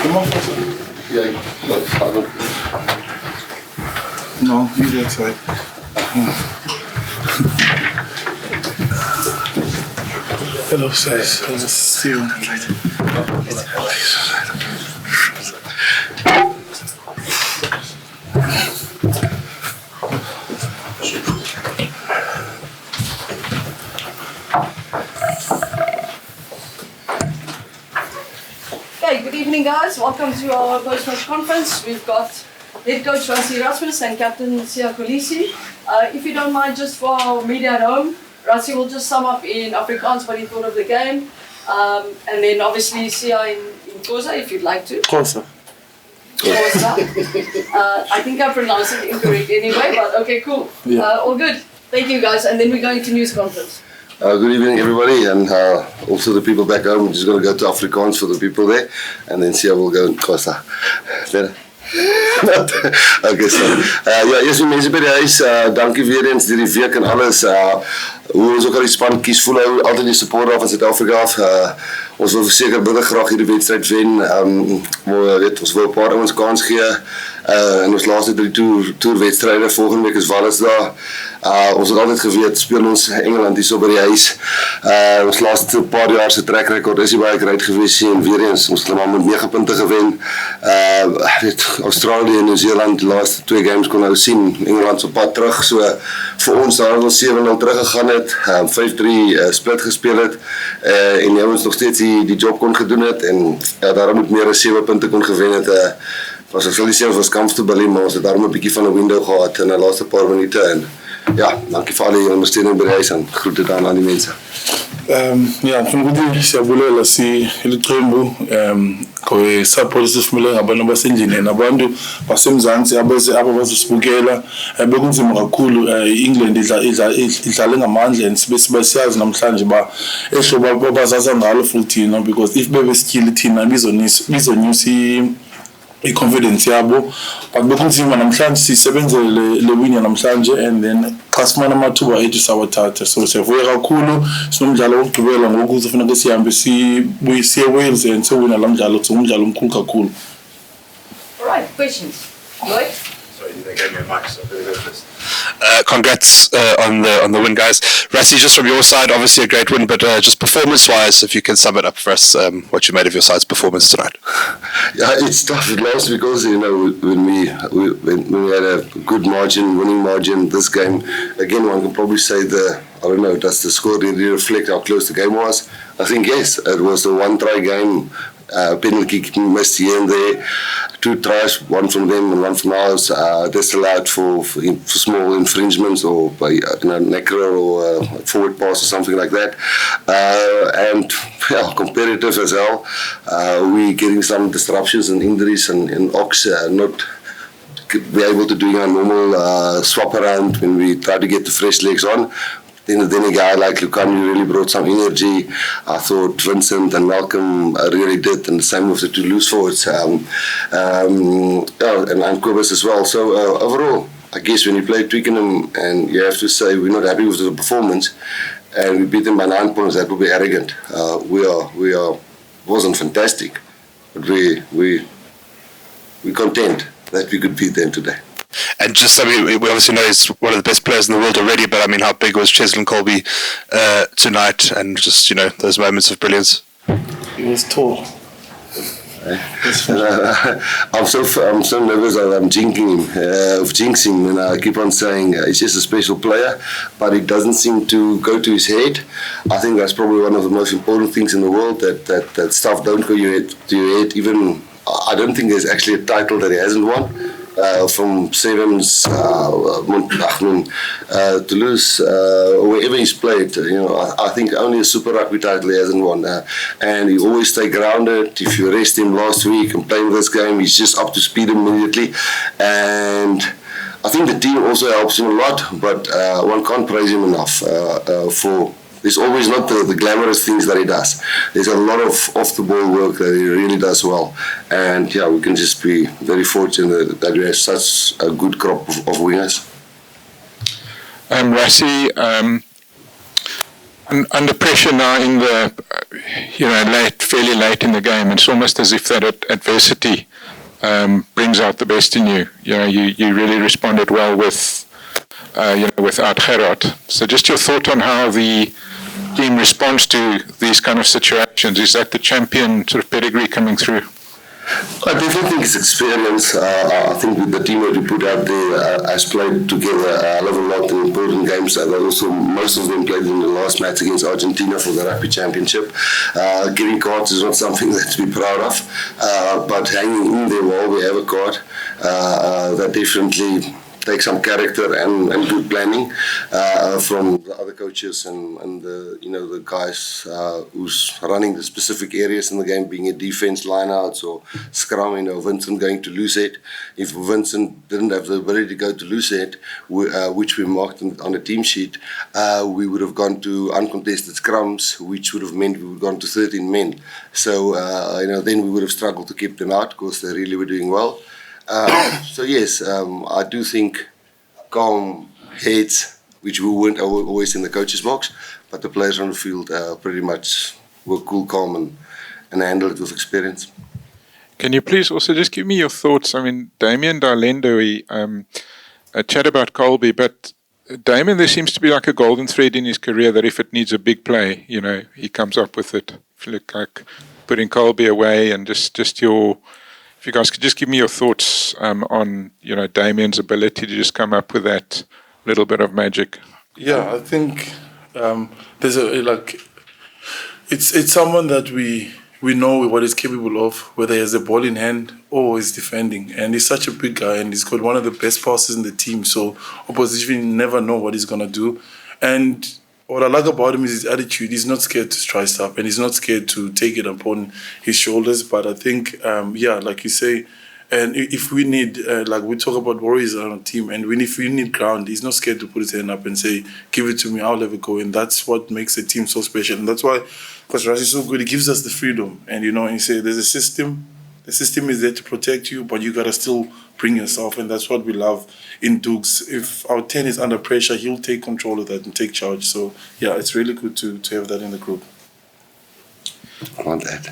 Come on, Pastor. Yeah, no, you that side. Hello, sis. I'll just see you on that later. Okay, good evening guys. Welcome to our post-match conference. We've got head coach Rassie Erasmus and captain Siya Kolisi. If you don't mind, just for our media at home, Rassie will just sum up in Afrikaans what he thought of the game. And then obviously Siya in Xhosa if you'd like to. Xhosa. Xhosa. I think I pronounced it incorrect anyway, but okay, cool. Yeah. All good. Thank you guys. And then we're going to news conference. good evening, everybody, and also the people back home. We're just going to go to Afrikaans for the people there, and then Siya will go in Xhosa. Better? Okay, so ja, eers die mense by die huis, dankie weer eens deur die week en alles. Hoe ons ook al die span kies, voel hou altyd die support af van Suid-Afrika af. Ons wil verseker baie graag hierdie wedstryd wen. Maar weet, ons wil 'n paar ouens kans gee. In ons laaste 3 toerwedstryde, volgende week is Wallis daar. Ons het altyd geweet, speel ons Engeland hier so by die huis. Ons laaste paar jaar se track record is nie baie great gewees nie, en weer eens, ons het maar met 9 punte gewen. Weet, Australië en Nieu-Seeland, die laaste 2 games kon nou sien, Engeland op pad terug, so vir ons daar ons 7-0 teruggegaan het, 5-3 split gespeel het, en die ouens nog steeds die job kon gedoen het, en ja, daarom moet meer as 7 punte kon gewen het. Ek sal nie sê ons was comfortable, maar ons het daarom 'n bietjie van 'n window gehad in die laaste paar minute, en ja, dankie vir al die ondersteuning by die huis, en groete daar aan die mense. Ja, ngikuthi siyabulela iliqembu support sifumele ngabantu basendlini nabantu basemzansi abazosibukela bekunzima kakhulu. England idlale ngamandla and siyazi namhlanje ba ehlobo bazaza ngalo futhi because if bebesikile thina bizonyusa i-confidence yabo, but bekunzima namhlanje sisebenzele le win namhlanje, and then xa sifumana amathuba ethu sawathatha, so siyavuya kakhulu. Sinomdlalo wokugqibela ngoku kuzofuneka sihambe siye Wales and sowina la mdlalo, so umdlalo omkhulu kakhulu. All right, questions. Lloyd? Sorry, they gave me a mic, so I'm going to go first. Congrats on the win, guys. Rassie, just from your side, obviously a great win, but just performance-wise, if you can sum it up for us, what you made of your side's performance tonight. Yeah, it's tough at last because when we had a good margin, winning margin, this game again, one can probably say does the score really reflect how close the game was? I think yes, it was a 1-try game. Penalty kick missed here and there, 2 tries, one from them and one from ours, disallowed for small infringements or by neck or forward pass or something like that, and yeah, competitive as well. We getting some disruptions and injuries, and Ox not be able to do a normal swap around when we try to get the fresh legs on. Then a guy like Lukani really brought some energy. I thought Vincent and Malcolm really did, and the same with the 2 loose forwards, and Kobus as well. So overall, I guess when you play Twickenham and you have to say we're not happy with the performance, and we beat them by 9 points, that would be arrogant. We wasn't fantastic, but we content that we could beat them today. And just, I mean, we obviously know he's one of the best players in the world already, but I mean, how big was Cheslin Colby tonight, and just, those moments of brilliance? He was tall. I'm so nervous that I'm jinxing him, and I keep on saying he's just a special player, but it doesn't seem to go to his head. I think that's probably one of the most important things in the world, that stuff don't go to your head. Even I don't think there's actually a title that he hasn't won. From Sevens, Toulouse, wherever he's played, I think only a Super Rugby title he hasn't won. And he always stay grounded. If you arrest him last week and playing this game, he's just up to speed immediately. And I think the team also helps him a lot, but one can't praise him enough for. There's always not the glamorous things that he does. There's a lot of off-the-ball work that he really does well. And yeah, we can just be very fortunate that we have such a good crop of wingers. Rassie, Under pressure now in the, fairly late in the game, it's almost as if that adversity brings out the best in you. You really responded well without Gerard. So just your thought on how the team responds to these kind of situations. Is that the champion sort of pedigree coming through? I definitely think it's experience. I think with the team that we put out there has played together a lot in important games. Also, most of them played in the last match against Argentina for the Rugby Championship. Getting cards is not something that to be proud of, but hanging in there while we have a card, that definitely takes some character and good planning from the other coaches and the guys who's running the specific areas in the game, being a defense lineouts or scrum. Vincent going to lose it. If Vincent didn't have the ability to go to lose it, which we marked on the team sheet, we would have gone to uncontested scrums, which would have meant we would have gone to 13 men. So then we would have struggled to keep them out because they really were doing well. So yes, I do think calm heads, which we weren't always in the coach's box, but the players on the field pretty much were cool, calm, and handled it with experience. Can you please also just give me your thoughts? I mean, Damien Darlendo, we chat about Colby, but Damien, there seems to be like a golden thread in his career that if it needs a big play, he comes up with it. If you look like putting Colby away and just your... If you guys could just give me your thoughts on, Damien's ability to just come up with that little bit of magic. Yeah, I think there's it's someone that we know what he's capable of, whether he has a ball in hand or is defending. And he's such a big guy, and he's got one of the best passes in the team. So opposition never know what he's gonna do. And what I like about him is his attitude. He's not scared to try stuff, and he's not scared to take it upon his shoulders. But I think, like you say, and if we need, we talk about Warriors on a team, and if we need ground, he's not scared to put his hand up and say, give it to me, I'll let it go. And that's what makes the team so special. And that's why, because Rassie is so good, he gives us the freedom. And, and you say, there's a system. The system is there to protect you, but you got to still bring yourself. And that's what we love in Dukes. If our 10 is under pressure, he'll take control of that and take charge. So, yeah, it's really good to have that in the group. I want that.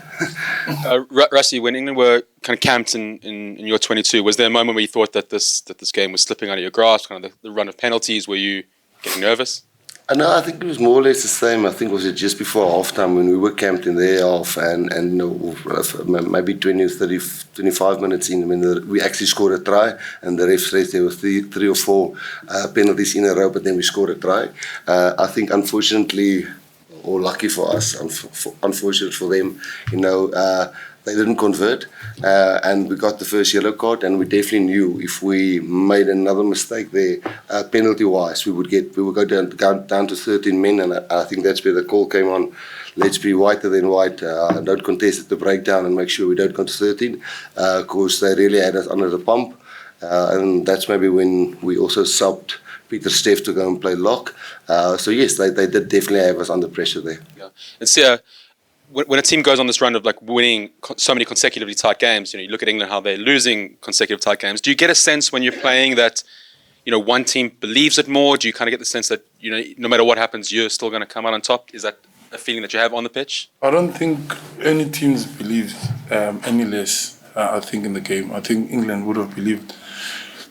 Rassie, when England were kind of camped in your 22, was there a moment where you thought that this game was slipping out of your grasp, kind of the run of penalties? Were you getting nervous? No, I think it was more or less the same. I think it was just before halftime when we were camped in their half and maybe 20 or 30, 25 minutes in when we actually scored a try, and the ref says there were three or four penalties in a row, but then we scored a try. I think unfortunately, or lucky for us, unfortunate for them, they didn't convert, and we got the first yellow card, and we definitely knew if we made another mistake there, penalty-wise, we would go down to 13 men, and I think that's where the call came on. Let's be whiter than white, don't contest at the breakdown and make sure we don't go to 13, because they really had us under the pump, and that's maybe when we also subbed Peter Steff to go and play lock. So yes, they did definitely have us under pressure there. Yeah. And Siya, when a team goes on this run of winning so many consecutively tight games, you look at England, how they're losing consecutive tight games. Do you get a sense when you're playing that, one team believes it more? Do you kind of get the sense that, no matter what happens, you're still going to come out on top? Is that a feeling that you have on the pitch? I don't think any teams believe any less, I think, in the game. I think England would have believed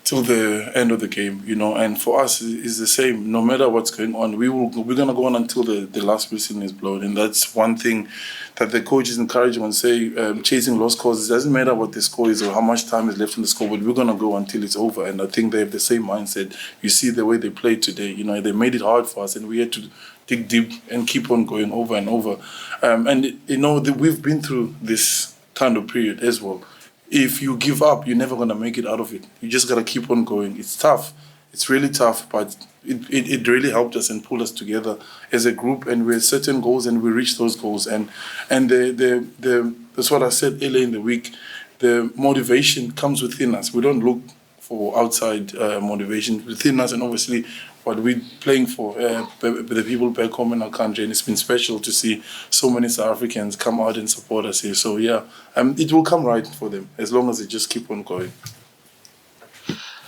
till the end of the game, and for us it's the same. No matter what's going on, we're going to go on until the last whistle is blown. And that's one thing that the coaches encourage when say chasing lost causes. It doesn't matter what the score is or how much time is left in the score, but we're going to go until it's over. And I think they have the same mindset. You see the way they played today, they made it hard for us, and we had to dig deep and keep on going over and over. We've been through this kind of period as well. If you give up, you're never going to make it out of it. You just got to keep on going. It's tough. It's really tough, but it really helped us and pulled us together as a group, and we had certain goals and we reached those goals. And that's what I said earlier in the week. The motivation comes within us. We don't look for outside motivation within us, and obviously what we're playing for, the people back home in our country, and it's been special to see so many South Africans come out and support us here. So yeah, it will come right for them as long as they just keep on going.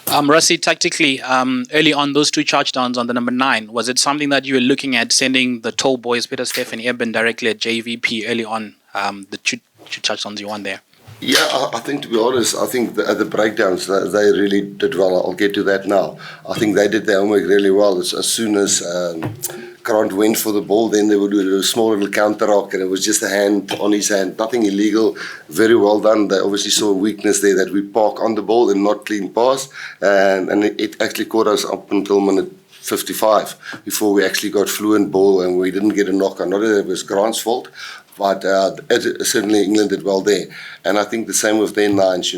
Rassie, tactically, early on, those 2 charge downs on the number 9, was it something that you were looking at sending the tall boys, Peter, Steph and Eben, directly at JVP early on, the two charge downs you won there? Yeah, I think, to be honest, I think the breakdowns, they really did well. I'll get to that now. I think they did their homework really well. As soon as Grant went for the ball, then they would do a small little counter-rock, and it was just a hand on his hand. Nothing illegal. Very well done. They obviously saw a weakness there, that we park on the ball and not clean pass. And it actually caught us up until minute 55 before we actually got fluent ball and we didn't get a knock on. Not that it was Grant's fault, but certainly England did well there. And I think the same with their 9s,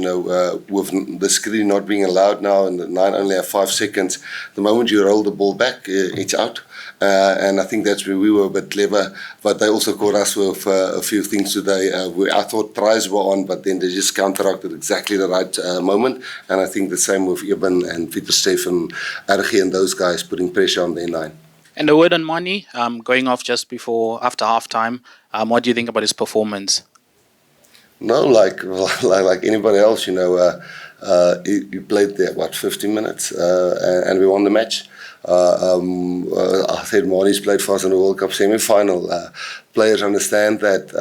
with the screen not being allowed now and the 9 only have 5 seconds. The moment you roll the ball back, it's out. And I think that's where we were a bit clever. But they also caught us with a few things today. I thought tries were on, but then they just counteracted exactly the right moment. And I think the same with Eben and Peter Stephen, Archie and those guys putting pressure on their 9. And a word on Mani, going off just after halftime. What do you think about his performance? No, like anybody else, he played there, 15 minutes, and we won the match. I said Mani's played for us in the World Cup semi-final. Players understand that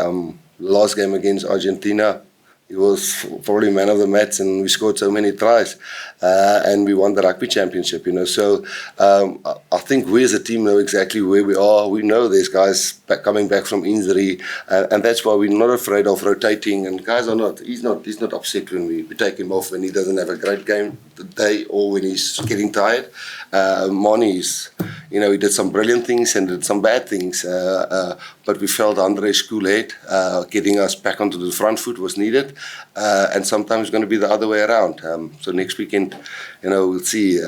last game against Argentina, he was probably man of the match, and we scored so many tries, and we won the rugby championship. So I think we as a team know exactly where we are. We know there's guys coming back from injury, and that's why we're not afraid of rotating. And guys are not. He's not upset when we take him off when he doesn't have a great game today or when he's getting tired. Mani's, he did some brilliant things and did some bad things, but we felt Andre's cool head getting us back onto the front foot was needed, and sometimes it's going to be the other way around. So next weekend, we'll see.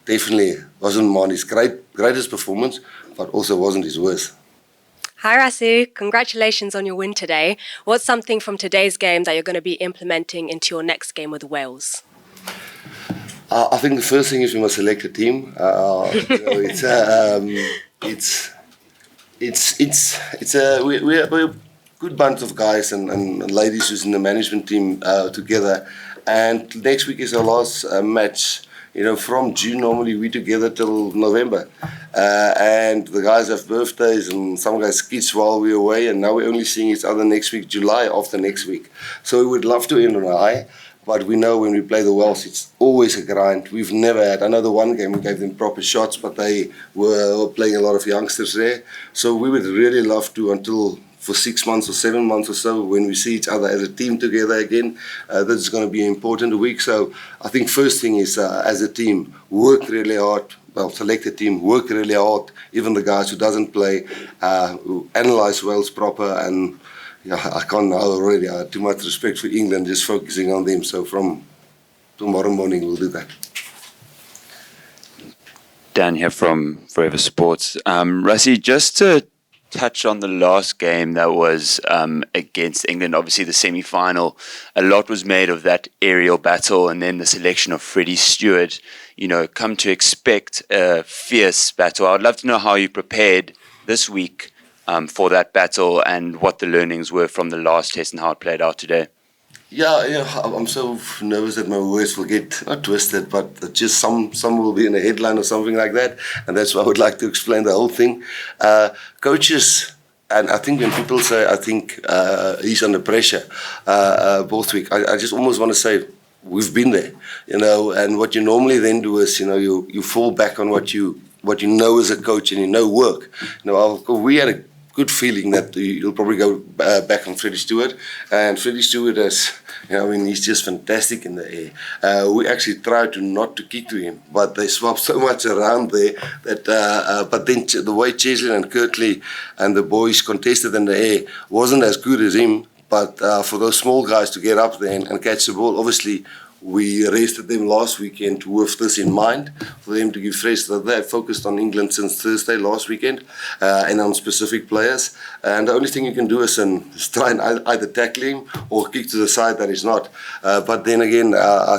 Definitely wasn't Mani's greatest performance, but also wasn't his worst. Hi Rassie, congratulations on your win today. What's something from today's game that you're going to be implementing into your next game with Wales? I think the first thing is we must select a team. We're a good bunch of guys and ladies who's in the management team together. And next week is our last match. From June normally we together till November, and the guys have birthdays and some guys kids while we're away, and now we're only seeing each other next week, July after next week. So we would love to end on a high. But we know when we play the Welsh, it's always a grind. We've never had, I know the one game we gave them proper shots, but they were playing a lot of youngsters there. So we would really love to, for 6 months or 7 months or so, when we see each other as a team together again, this is going to be an important week. So I think first thing is, as a team, work really hard. Well, select a team, work really hard. Even the guys who doesn't play, analyse Wales proper, and I can't now already. I have too much respect for England, just focusing on them. So from tomorrow morning, we'll do that. Dan here from Forever Sports. Rassie, just to touch on the last game that was against England, obviously the semi-final, a lot was made of that aerial battle and then the selection of Freddie Stewart. Come to expect a fierce battle. I would love to know how you prepared this week for that battle and what the learnings were from the last test and how it played out today. Yeah, I'm so nervous that my words will get not twisted, but just some will be in a headline or something like that, and that's why I would like to explain the whole thing. Coaches, and I think when people say, I think he's under pressure, both week, I just almost want to say, we've been there, and what you normally then do is, you fall back on what you know as a coach and work. We had a good feeling that you'll probably go back on Freddie Stewart, and Freddie Stewart is, he's just fantastic in the air. We actually tried not to kick to him, but they swapped so much around there that. But then the way Chesley and Kirtley and the boys contested in the air wasn't as good as him. But for those small guys to get up there and catch the ball, obviously. We rested them last weekend with this in mind, for them to give fresh. So they focused on England since Thursday last weekend, and on specific players. And the only thing you can do is try and either tackle him or kick to the side that he's not. But then again, I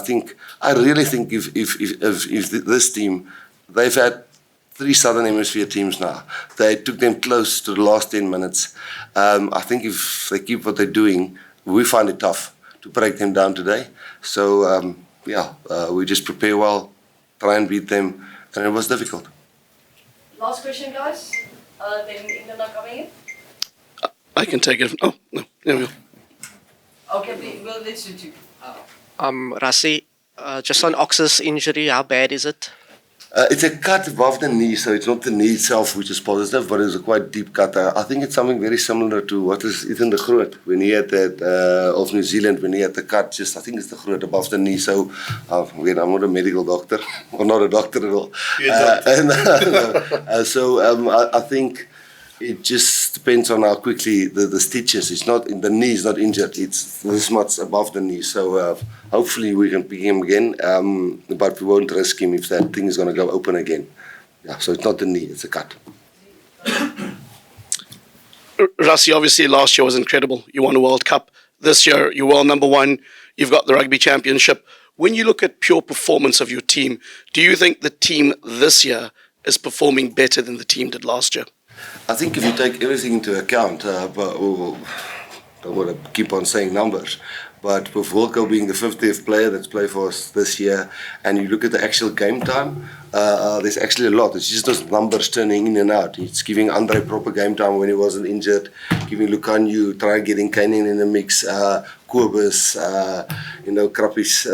really think if this team, they've had 3 Southern Hemisphere teams now. They took them close to the last 10 minutes. I think if they keep what they're doing, we find it tough to break them down today. So we just prepare well, try and beat them, and it was difficult. Last question, guys. Then England are coming in. I can take it. Oh, no, there we go. Okay, well, let's do two. Rassie, just on Ox's injury, how bad is it? It's a cut above the knee, so it's not the knee itself which is positive, but it's a quite deep cut. I think it's something very similar to what is Ethan de Groot when he had that of New Zealand when he had the cut. Just I think it's the Groot above the knee. So again, I'm not a medical doctor, or not a doctor at all. I think it just depends on how quickly the stitches. It's not the knee is not injured. It's this much above the knee. So hopefully we can pick him again, but we won't risk him if that thing is going to go open again. Yeah. So it's not the knee. It's a cut. Rassie, obviously last year was incredible. You won a World Cup. This year you're world number one. You've got the Rugby Championship. When you look at pure performance of your team, do you think the team this year is performing better than the team did last year? I think if you take everything into account, but I don't want to keep on saying numbers, but with Wilco being the 50th player that's played for us this year, and you look at the actual game time, there's actually a lot. It's just those numbers turning in and out. It's giving Andre proper game time when he wasn't injured, giving Lucanio, try getting Kainin in the mix, Kobus, Krappies,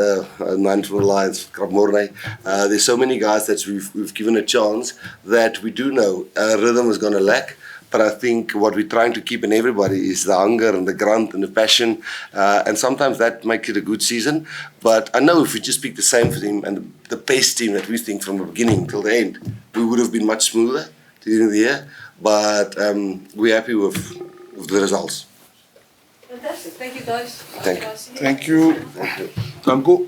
Nine from the Lions, Krapmorne. There's so many guys that we've given a chance that we do know rhythm is going to lack. But I think what we're trying to keep in everybody is the hunger and the grunt and the passion. And sometimes that makes it a good season. But I know if we just pick the same team and the best team that we think from the beginning till the end, we would have been much smoother to the end of the year. But we're happy with the results. Fantastic. Thank you, guys. Thank you. Thank you. Danko.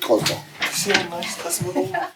Costa. Nice.